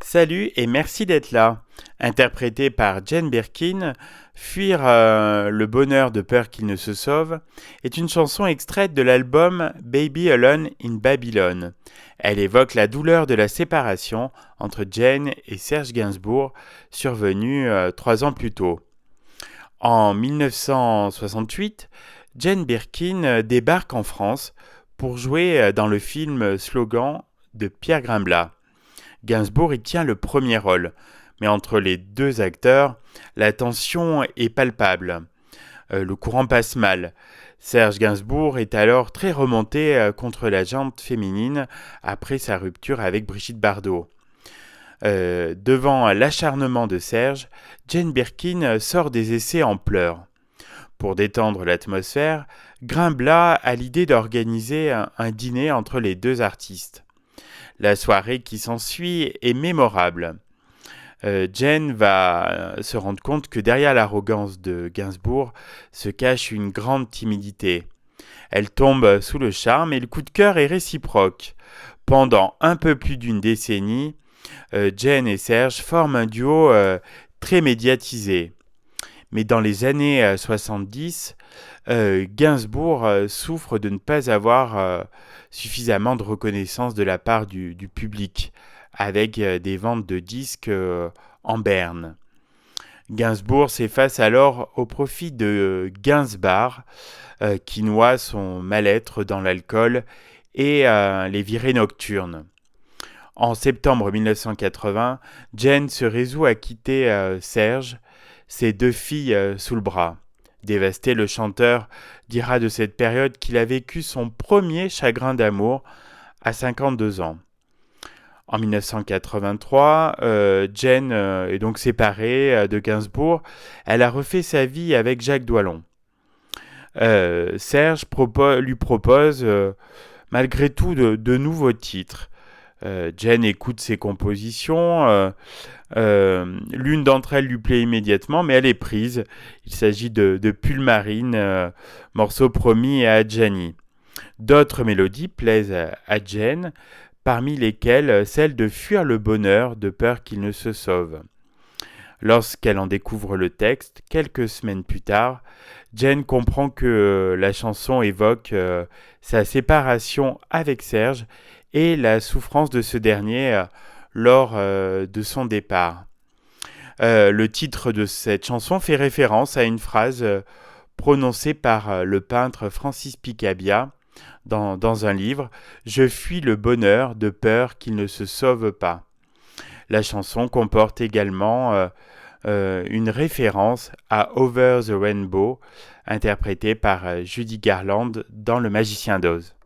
Salut et merci d'être là. Interprété par Jane Birkin, Fuir le bonheur de peur qu'il ne se sauve est une chanson extraite de l'album Baby Alone in Babylon. Elle évoque la douleur de la séparation entre Jane et Serge Gainsbourg, survenue 3 ans plus tôt. En 1968, Jane Birkin débarque en France pour jouer dans le film Slogan de Pierre Grimblat. Gainsbourg y tient le premier rôle, mais entre les deux acteurs, la tension est palpable. Le courant passe mal. Serge Gainsbourg est alors très remonté contre la gente féminine après sa rupture avec Brigitte Bardot. Devant l'acharnement de Serge, Jane Birkin sort des essais en pleurs. Pour détendre l'atmosphère, Grimblat a l'idée d'organiser un dîner entre les deux artistes. La soirée qui s'ensuit est mémorable. Jane va se rendre compte que derrière l'arrogance de Gainsbourg se cache une grande timidité. Elle tombe sous le charme et le coup de cœur est réciproque. Pendant un peu plus d'une décennie, Jane et Serge forment un duo très médiatisé. Mais dans les années 70, Gainsbourg souffre de ne pas avoir suffisamment de reconnaissance de la part du public, avec des ventes de disques en berne. Gainsbourg s'efface alors au profit de Gainsbar, qui noie son mal-être dans l'alcool et les virées nocturnes. En septembre 1980, Jane se résout à quitter Serge, ses deux filles sous le bras. Dévasté, le chanteur dira de cette période qu'il a vécu son premier chagrin d'amour à 52 ans. En 1983, Jane est donc séparée de Gainsbourg. Elle a refait sa vie avec Jacques Doillon. Serge lui propose malgré tout de nouveaux titres. Jane écoute ses compositions. L'une d'entre elles lui plaît immédiatement, mais elle est prise. Il s'agit de Pulmarine, morceau promis à Adjani. D'autres mélodies plaisent à Jane, parmi lesquelles celle de Fuir le bonheur de peur qu'il ne se sauve. Lorsqu'elle en découvre le texte, quelques semaines plus tard, Jane comprend que la chanson évoque sa séparation avec Serge et la souffrance de ce dernier lors de son départ. Le titre de cette chanson fait référence à une phrase prononcée par le peintre Francis Picabia dans un livre « Je fuis le bonheur de peur qu'il ne se sauve pas ». La chanson comporte également une référence à Over the Rainbow, interprétée par Judy Garland dans Le Magicien d'Oz.